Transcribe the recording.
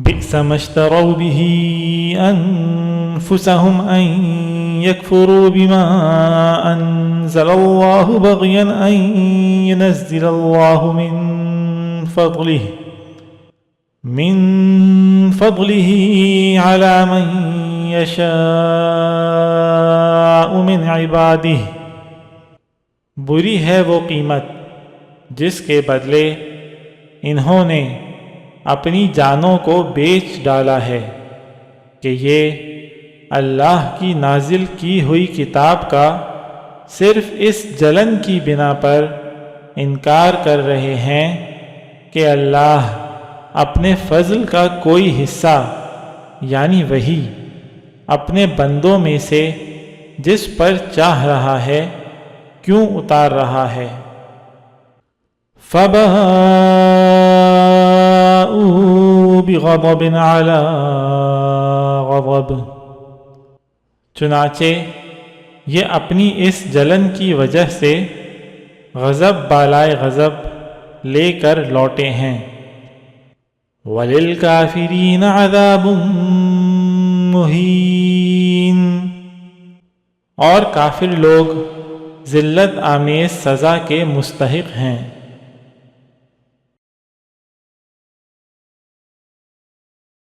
بئس ما اشتروا به أنفسهم أن يكفروا بما أنزل الله بغيا أن ينزل الله من فضله على من يشاء من عباده۔ بری ہے وہ قیمت جس کے بدلے انہوں نے اپنی جانوں کو بیچ ڈالا ہے کہ یہ اللہ کی نازل کی ہوئی کتاب کا صرف اس جلن کی بنا پر انکار کر رہے ہیں کہ اللہ اپنے فضل کا کوئی حصہ یعنی وہی اپنے بندوں میں سے جس پر چاہ رہا ہے کیوں اتار رہا ہے۔ فَبَاءُوا بِغَضَبٍ عَلَىٰ غَضَبٍ، چنانچہ یہ اپنی اس جلن کی وجہ سے غضب بالائے غضب لے کر لوٹے ہیں۔ وَلِلْكَافِرِينَ عَذَابٌ مُّهِينٌ، اور کافر لوگ ذلت آمیز سزا کے مستحق ہیں۔